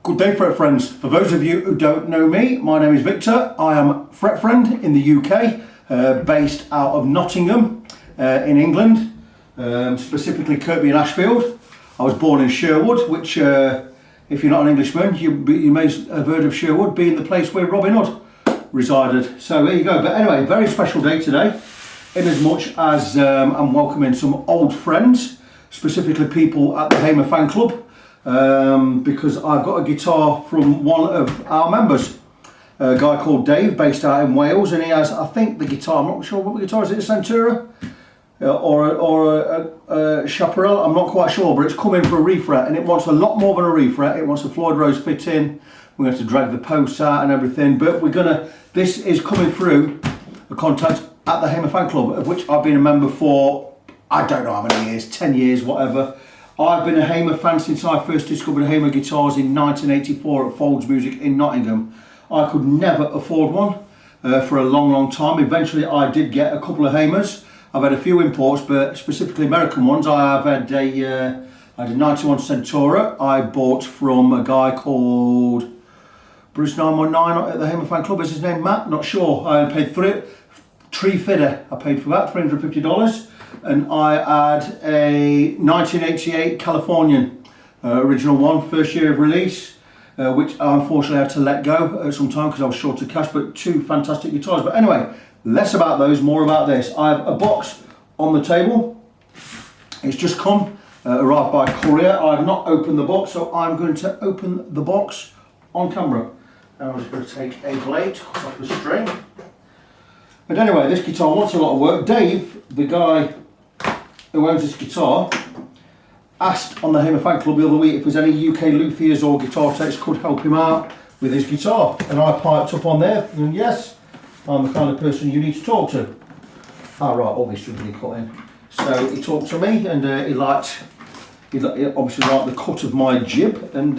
Good day, fret friends. For those of you who don't know me, my name is Victor. I am fret friend in the UK, based out of Nottingham in England, specifically Kirkby and Ashfield. I was born in Sherwood, which if you're not an Englishman, you may have heard of Sherwood being the place where Robin Hood resided. So there you go. But anyway, very special day today, in as much as I'm welcoming some old friends, specifically people at the Hamer fan club. Because I've got a guitar from one of our members, a guy called Dave, based out in Wales, and he has, I think, the guitar, I'm not sure what the guitar is, it a Centura or a Chaparral, I'm not quite sure, but it's coming for a refret, and it wants a lot more than a refret. It wants a Floyd Rose fit in. We're going to drag the posts out and everything, but this is coming through a contact at the Hamer fan club, of which I've been a member for, I don't know how many years, 10 years, whatever. I've been a Hamer fan since I first discovered Hamer guitars in 1984 at Folds Music in Nottingham. I could never afford one for a long time. Eventually I did get a couple of Hamers. I've had a few imports, but specifically American ones. I had a 91 Centura I bought from a guy called Bruce 919 at the Hamer fan club. Is his name Matt? Not sure. I paid for it. Tree fitter. I paid for that, $350. And I had a 1988 Californian original one, first year of release, which I unfortunately had to let go at some time because I was short of cash, but two fantastic guitars. But anyway, less about those, more about this. I have a box on the table. It's just come, arrived by courier. I have not opened the box, so I'm going to open the box on camera. And I'm just going to take a blade, cut off the string. But anyway, this guitar wants a lot of work. Dave, the guy who owns this guitar, asked on the Hamer fan club the other week if there's any UK luthiers or guitar techs could help him out with his guitar. And I piped up on there, and yes, I'm the kind of person you need to talk to. Ah, right, all these strings are cut in. So he talked to me, and he obviously liked the cut of my jib, and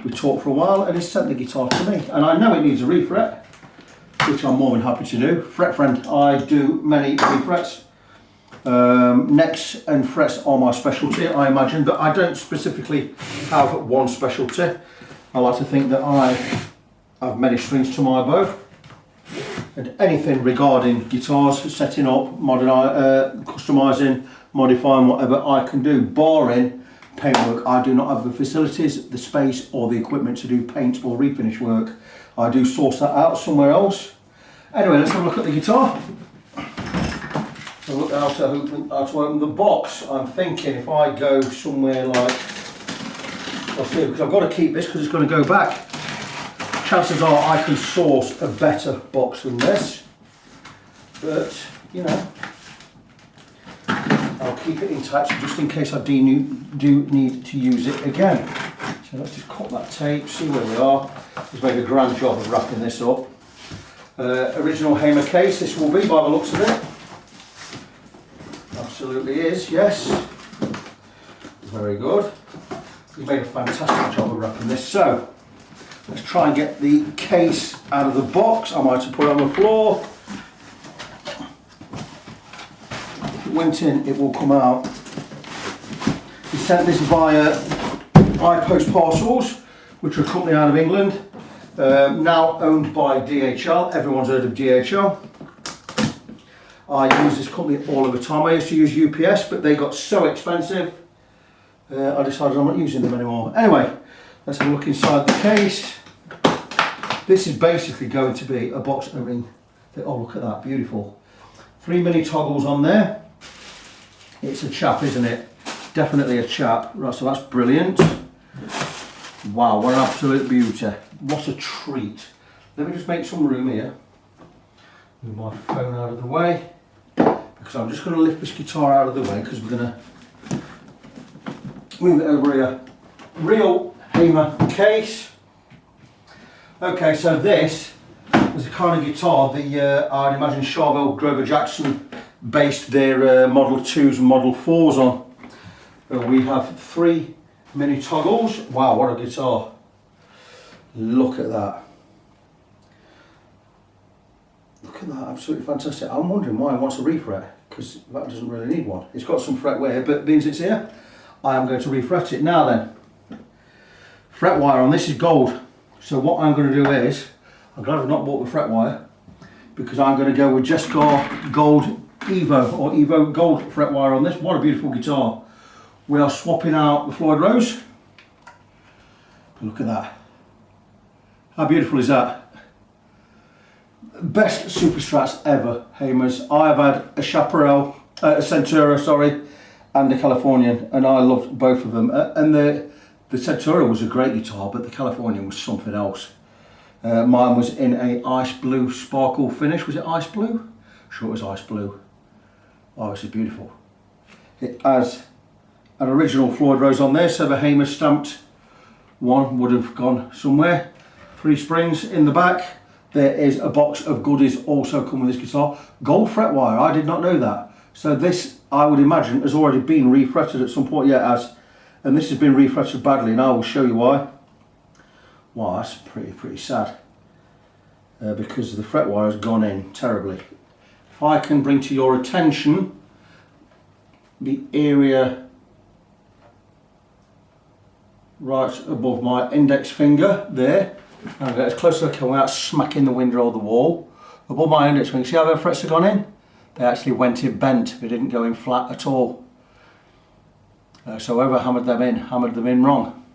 we talked for a while, and he sent the guitar to me. And I know it needs a refret, which I'm more than happy to do. Fret friend, I do many refrets. Necks and frets are my specialty, I imagine, but I don't specifically have one specialty. I like to think that I have many strings to my bow, and anything regarding guitars, setting up, customising, modifying, whatever I can do, barring paintwork. I do not have the facilities, the space or the equipment to do paint or refinish work. I do source that out somewhere else. Anyway, let's have a look at the guitar. So look how to open the box. I'm thinking if I go somewhere like, let's see, because I've got to keep this because it's going to go back. Chances are I can source a better box than this, but you know, I'll keep it intact just in case I do need to use it again. So let's just cut that tape, see where we are. Let's make a grand job of wrapping this up. Original Hamer case, this will be by the looks of it. Absolutely is, yes. Very good. He's made a fantastic job of wrapping this. So, let's try and get the case out of the box. I might have put it on the floor. If it went in, it will come out. He sent this via iPost Parcels, which are a company out of England. Now owned by DHL. Everyone's heard of DHL. I use this company all of the time. I used to use UPS, but they got so expensive, I decided I'm not using them anymore. Anyway, let's have a look inside the case. This is basically going to be a box opening. Oh, look at that, beautiful. 3 mini toggles on there. It's a Chap, isn't it? Definitely a Chap. Right, so that's brilliant. Wow, what an absolute beauty. What a treat. Let me just make some room here. Move my phone out of the way, because I'm just going to lift this guitar out of the way because we're going to move it over a real Hamer case. Okay, so this is the kind of guitar I'd imagine Charvel Grover Jackson based their Model 2s and Model 4s on. We have 3 mini toggles. Wow, what a guitar. Look at that. Look at that, absolutely fantastic. I'm wondering why it wants a refret, because that doesn't really need one. It's got some fret wear, but means it's here. I am going to refret it. Now then, Fret wire on this is gold. So what I'm going to do is, I'm glad I've not bought the fret wire, because I'm going to go with Jescar Gold Evo, or Evo Gold fret wire on this. What a beautiful guitar. We are swapping out the Floyd Rose. Look at that. How beautiful is that? Best super strats ever, Hamers. I have had a Chaparral, a Centura, sorry, and a Californian, and I loved both of them. And the Centura was a great guitar, but the Californian was something else. Mine was in a ice blue sparkle finish. Was it ice blue? Sure, it was ice blue. Oh, this is beautiful. It has an original Floyd Rose on there, so the Hamer stamped one would have gone somewhere. 3 springs in the back. There is a box of goodies also come with this guitar. Gold fret wire, I did not know that. So this, I would imagine, has already been refretted at some point. Yeah, it has. And this has been refretted badly, and I will show you why. Wow, that's pretty sad. Because the fret wire has gone in terribly. If I can bring to your attention the area right above my index finger there. I'll get as close as I can without smacking the window or the wall. Above my index finger, see how the frets have gone in? They actually went in bent, they didn't go in flat at all. So whoever hammered them in wrong.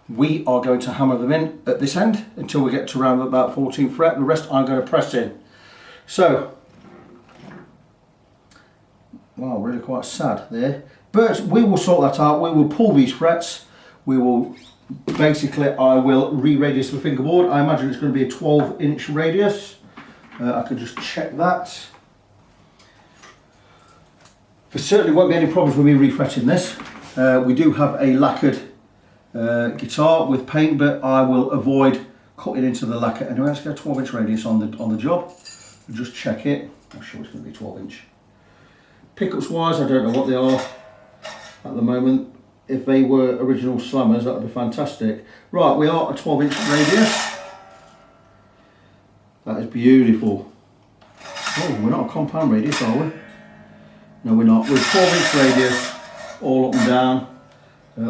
We are going to hammer them in at this end until we get to around about 14th fret. The rest I'm going to press in. So, wow, really quite sad there. But we will sort that out. We will pull these frets. We will, basically, I will re-radius the fingerboard. I imagine it's going to be a 12-inch radius. I can just check that. There certainly won't be any problems with me refretting this. We do have a lacquered guitar with paint, but I will avoid cutting into the lacquer. Anyway, let's get a 12-inch radius on the job. We'll just check it. I'm sure it's going to be 12-inch. Pickups wise, I don't know what they are at the moment. If they were original slammers, that would be fantastic. Right, we are a 12-inch radius. That is beautiful. Oh, we're not a compound radius, are we? No, we're not. We're 12-inch radius, all up and down.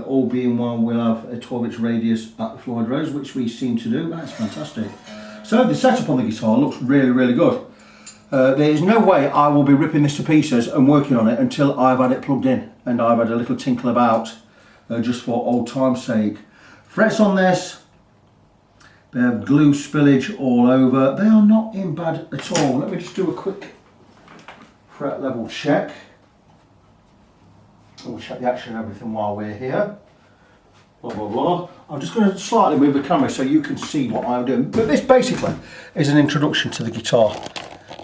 All being well, we'll have a 12-inch radius at the Floyd Rose, which we seem to do. That's fantastic. So the setup on the guitar looks really, really good. There is no way I will be ripping this to pieces and working on it until I've had it plugged in and I've had a little tinkle about, just for old time's sake. Frets on this, they have glue spillage all over. They are not in bad at all. Let me just do a quick fret level check. We'll check the action and everything while we're here. Blah, blah, blah. I'm just going to slightly move the camera so you can see what I'm doing. But this basically is an introduction to the guitar.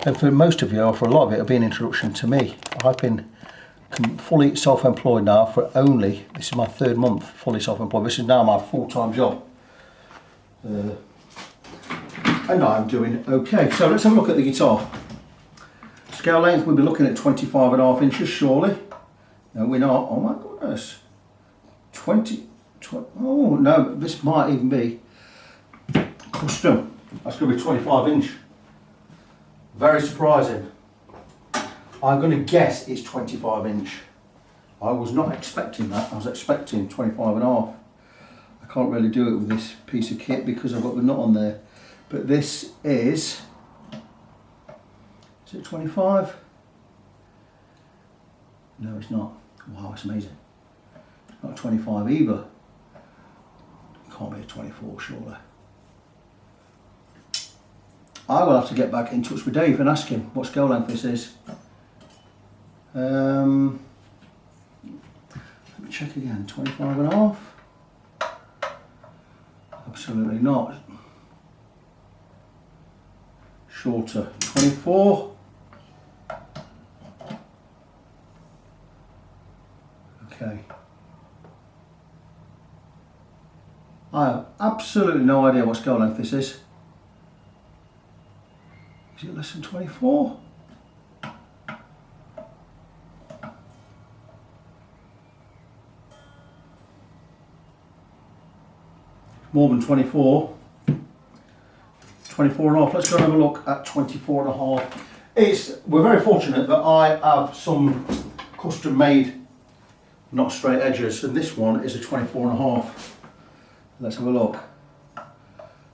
And for most of you, or for a lot of it, it'll be an introduction to me. I've been fully self-employed now for only, this is my 3rd month fully self-employed. This is now my full-time job. And I'm doing okay. So let's have a look at the guitar. Scale length, we'll be looking at 25.5 inches surely. No, we're not. Oh my goodness. 20, oh no, this might even be custom. That's going to be 25 inch. Very surprising. I'm going to guess it's 25 inch. I was not expecting that. I was expecting 25.5. I can't really do it with this piece of kit because I've got the nut on there. But this is it 25? No, it's not. Wow, it's amazing. It's not a 25 either. It can't be a 24 surely. I will have to get back in touch with Dave and ask him what scale length this is. Let me check again. 25.5? Absolutely not. Shorter. 24. Okay. I have absolutely no idea what scale length this is. Is it less than 24? More than 24. 24.5. Let's go and have a look at 24.5. We're very fortunate that I have some custom made, not straight edges, and this one is a 24.5. Let's have a look.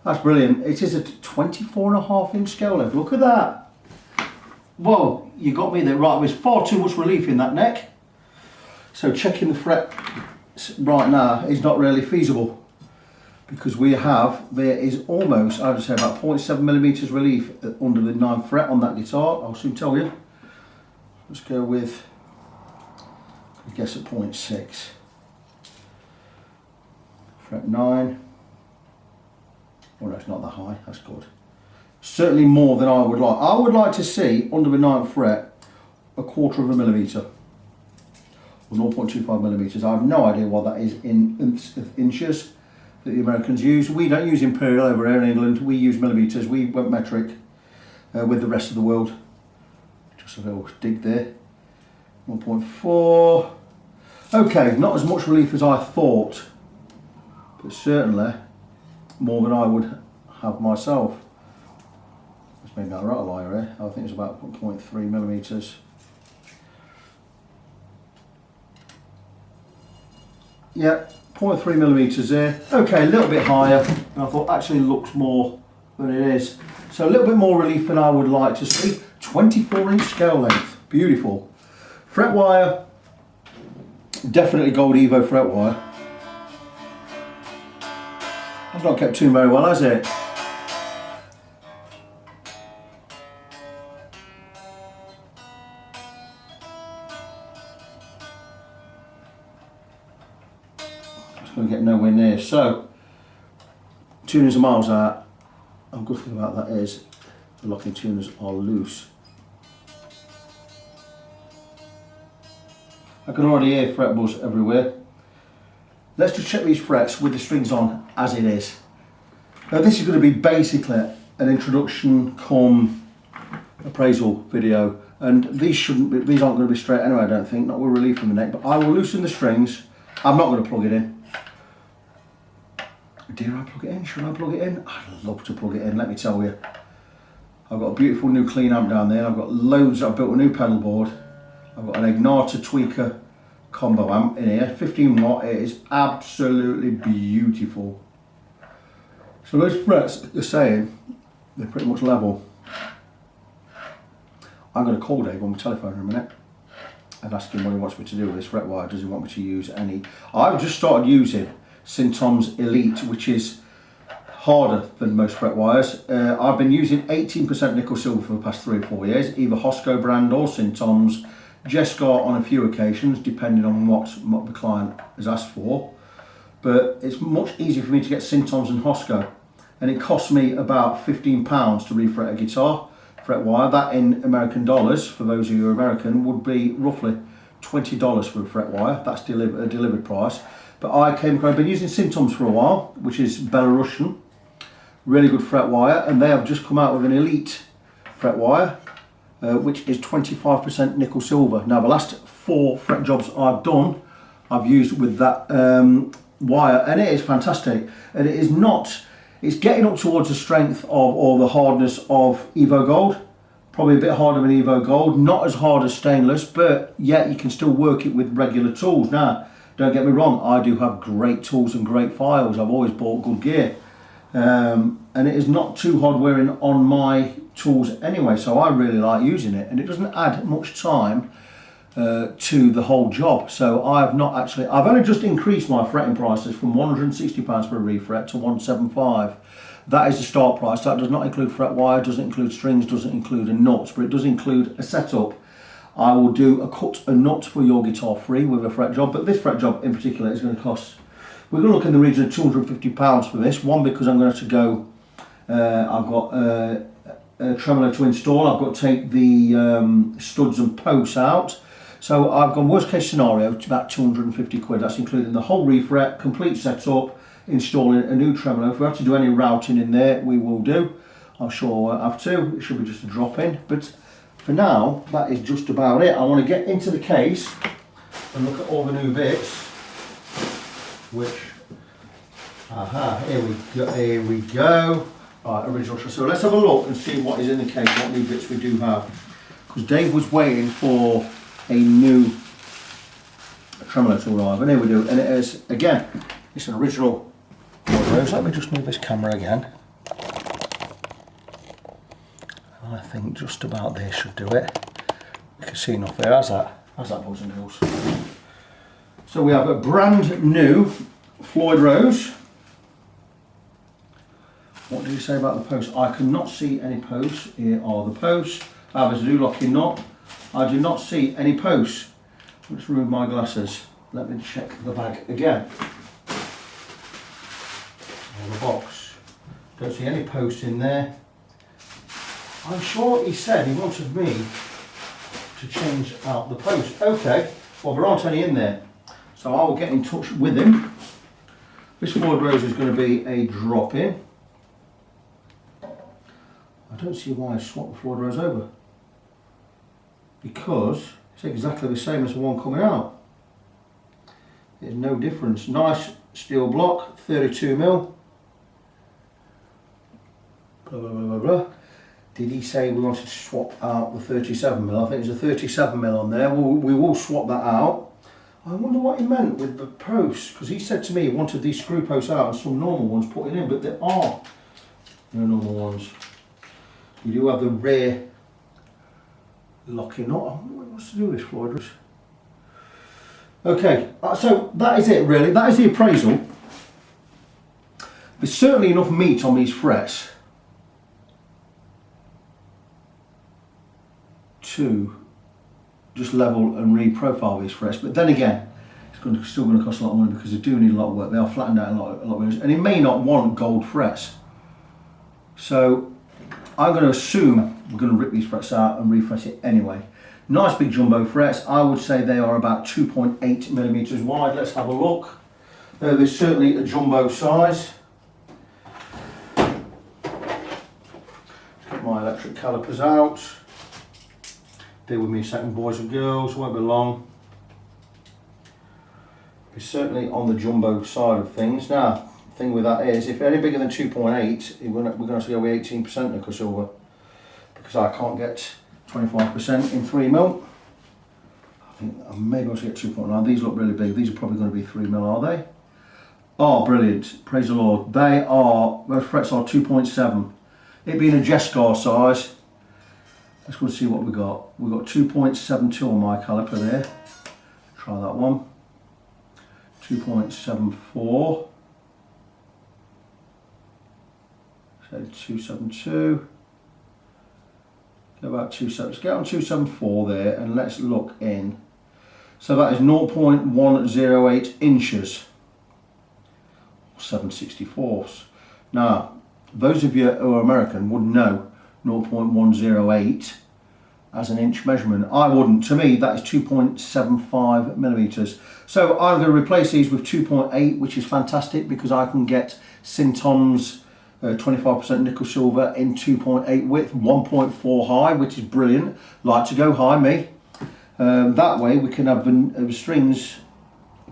That's brilliant. It is a 24.5-inch scale length. Look at that. Whoa, you got me there. Right, there's far too much relief in that neck. So checking the fret right now is not really feasible, because there is almost, I would say, about 0.7 millimeters relief under the 9th fret on that guitar. I'll soon tell you. Let's go with, I guess, at 0.6. Fret 9. Oh no, it's not that high. That's good. Certainly more than I would like. I would like to see under the 9th fret a 1/4 millimeter. Or 0.25 millimeters. I have no idea what that is in inches that the Americans use. We don't use imperial over here in England. We use millimeters. We went metric with the rest of the world. Just a little dig there. 1.4. Okay, not as much relief as I thought, but certainly more than I would have myself. That's maybe not right a liar here. I think it's about 0.3 millimeters. Yeah, 0.3 millimeters there. Okay, a little bit higher. And I thought actually looks more than it is. So a little bit more relief than I would like to see. 24-inch scale length, beautiful. Fret wire, definitely gold Evo fret wire. That's not kept tuned very well, has it? It's going to get nowhere near. So, tuners are miles out. A good thing about that is the locking tuners are loose. I can already hear fret buzz everywhere. Let's just check these frets with the strings on as it is. Now this is going to be basically an introduction cum appraisal video, and these aren't going to be straight anyway, I don't think, not with relief from the neck, but I will loosen the strings. I'm not going to plug it in. Dare I plug it in? Should I plug it in? I'd love to plug it in, let me tell you. I've got a beautiful new clean amp down there. I've got loads. I've built a new pedal board. I've got an Ignata tweaker combo amp in here, 15 watt. It is absolutely beautiful. So those frets are saying they're pretty much level. I'm going to call Dave on my telephone in a minute and ask him what he wants me to do with this fret wire. Does he want me to use any? I've just started using Syntom's Elite, which is harder than most fret wires. I've been using 18% nickel silver for the past 3 or 4 years, either Hosco brand or Syntom's. Jescar on a few occasions, depending on what the client has asked for. But it's much easier for me to get Syntom's and Hosco, and it costs me about £15 to refret a guitar fret wire. That in American dollars, for those of you who are American, would be roughly $20 for a fret wire. That's a delivered price. But I've been using Syntom's for a while, which is Belarusian, really good fret wire, and they have just come out with an Elite fret wire, which is 25% nickel silver. Now the last 4 fret jobs I've done, I've used with that wire, and it is fantastic. And it is not, it's getting up towards the strength of, or the hardness of Evo Gold. Probably a bit harder than Evo Gold, not as hard as stainless, but yet you can still work it with regular tools. Now, don't get me wrong, I do have great tools and great files. I've always bought good gear. And it is not too hard wearing on my tools anyway, so I really like using it, and it doesn't add much time to the whole job. So I've only just increased my fretting prices from £160 for a refret to £175. That is the start price. That does not include fret wire, doesn't include strings, doesn't include a nut, but it does include a setup. I will do a cut and nut for your guitar free with a fret job, but this fret job in particular is going to cost, we're going to look in the region of £250 for this one, because I'm going to go, I've got a tremolo to install, I've got to take the studs and posts out. So I've gone worst case scenario to about 250 quid. That's including the whole refret, complete setup, installing a new tremolo. If we have to do any routing in there, we will do. I'm sure we'll have to. It should be just a drop in. But for now, that is just about it. I want to get into the case and look at all the new bits. Which, here we go. Right, original. So let's have a look and see what is in the case, what new bits we do have. Because Dave was waiting for a new tremolo to arrive, and here we do. And it is, again, it's an original one. Rose. Let me just move this camera again. And I think just about there should do it. You can see enough there. How's that boys and girls? So we have a brand new Floyd Rose. What do you say about the posts? I cannot see any posts. Here are the posts. I have a zoo locking knot. I do not see any posts. Let's remove my glasses. Let me check the bag again. The box. Don't see any posts in there. I'm sure he said he wanted me to change out the post. Okay, well there aren't any in there. So I will get in touch with him. This Floyd Rose is going to be a drop-in. I don't see why I swapped the Floyd Rose over. Because it's exactly the same as the one coming out. There's no difference. Nice steel block, 32mm. Blah, blah, blah, blah, blah. Did he say we wanted to swap out the 37mm? I think there's a 37mm on there. We will swap that out. I wonder what he meant with the posts, because he said to me he wanted these screw posts out and some normal ones put in, but there are no normal ones. You do have the rear locking knot. I wonder what he wants to do with this Floyd Rose. Okay, so that is it really. That is the appraisal. There's certainly enough meat on these frets to just level and re-profile these frets, but then again it's still going to cost a lot of money because they do need a lot of work. They are flattened out a lot of areas, and it may not want gold frets, so I'm going to assume we're going to rip these frets out and refret it anyway. Nice big jumbo frets. I would say they are about 2.8mm wide. Let's have a look. There's certainly a jumbo size. Get my electric calipers out. Bear with me a second, boys and girls, won't be long. It's certainly on the jumbo side of things. Now, the thing with that is, if any bigger than 2.8, we're going to have to go with 18% nickel silver, because I can't get 25% in 3mm. I think I may be able to get 2.9. These look really big. These are probably going to be 3mm, are they? Oh, brilliant. Praise the Lord. Those frets are 2.7. It being a Jescar size, let's go and see what we got. We've got 2.72 on my caliper there. Try that one. 2.74. So 272. Go about 27. Let's get on 274 there and let's look in. So that is 0.108 inches. 7/64. Now, those of you who are American would know 0.108 as an inch measurement. I wouldn't. To me, that is 2.75mm. So I'm going to replace these with 2.8, which is fantastic because I can get Sinton's 25% nickel silver in 2.8 width, 1.4 high, which is brilliant. Like to go high, me. That way we can have the strings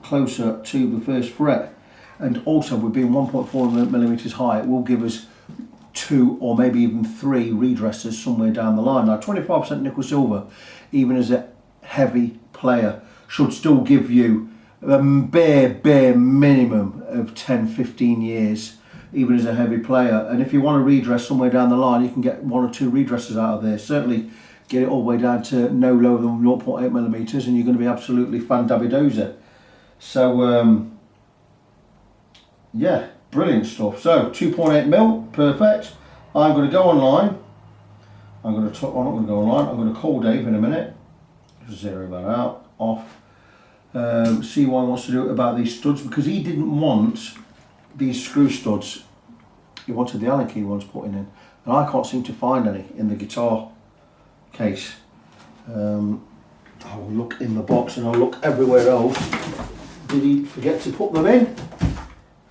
closer to the first fret. And also, with being 1.4mm high, it will give us 2 or maybe even 3 redressers somewhere down the line. Now 25% nickel silver, even as a heavy player, should still give you a bare minimum of 10-15 years, even as a heavy player. And if you want to redress somewhere down the line, you can get 1 or 2 redressers out of there. Certainly get it all the way down to no lower than 0.8mm, and you're going to be absolutely fan-dabby-dozer. So yeah, brilliant stuff. So 2.8mm, perfect. I'm going to go online. I'm not going to go online. I'm going to call Dave in a minute. Just zero that out, off. See what he wants to do about these studs, because he didn't want these screw studs. He wanted the Allen key ones putting in, and I can't seem to find any in the guitar case. I will look in the box and I'll look everywhere else. Did he forget to put them in?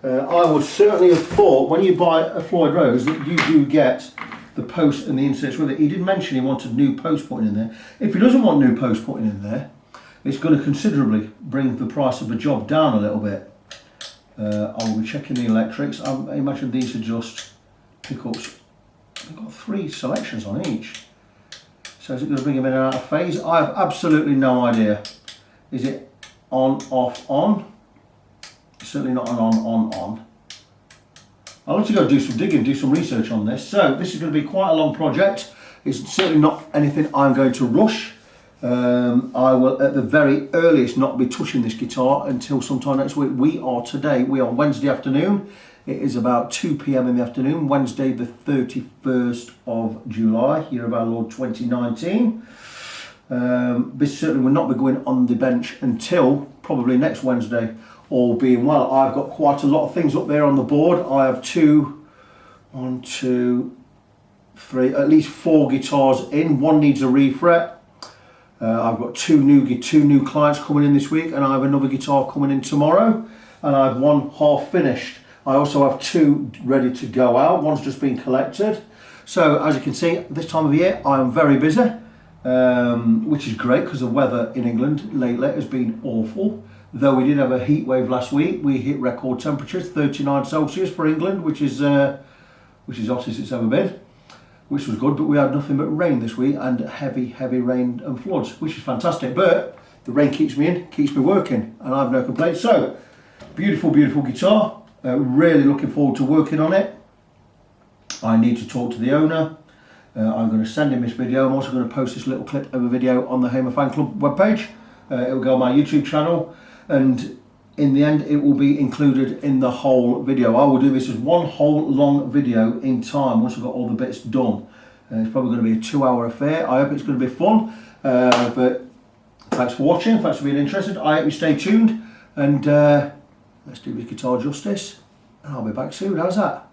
I would certainly have thought when you buy a Floyd Rose that you do get the post and the inserts with it. He did mention he wanted new post putting in there. If he doesn't want new post putting in there, it's going to considerably bring the price of the job down a little bit. I will be checking the electrics. I imagine these are just pickups. They've got 3 selections on each. So is it going to bring them in and out of phase? I have absolutely no idea. Is it on, off, on? Certainly not an on. I'll have to go do some digging, do some research on this. So this is going to be quite a long project. It's certainly not anything I'm going to rush. I will at the very earliest not be touching this guitar until sometime next week. We are Wednesday afternoon. It is about 2 p.m. in the afternoon, Wednesday the 31st of July, year of our Lord 2019. This certainly will not be going on the bench until probably next Wednesday, all being well. I've got quite a lot of things up there on the board. I have at least 4 guitars in. One needs a refret. I've got two new clients coming in this week, and I have another guitar coming in tomorrow, and I have one half finished. I also have 2 ready to go out. One's just been collected. So as you can see, this time of year I am very busy, which is great because the weather in England lately has been awful. Though we did have a heat wave last week, we hit record temperatures, 39 Celsius for England, which is hottest it's ever been, which was good. But we had nothing but rain this week, and heavy rain and floods, which is fantastic. But the rain keeps me in, keeps me working, and I have no complaints. So beautiful guitar. Really looking forward to working on it. I need to talk to the owner. I'm going to send him this video. I'm also going to post this little clip of a video on the Hamer Fan Club webpage. It will go on my YouTube channel, and in the end it will be included in the whole video. I will do this as one whole long video in time once I've got all the bits done. It's probably going to be a 2-hour affair. I hope it's going to be fun. But thanks for watching, thanks for being interested. I hope you stay tuned, and let's do this guitar justice, and I'll be back soon. How's that?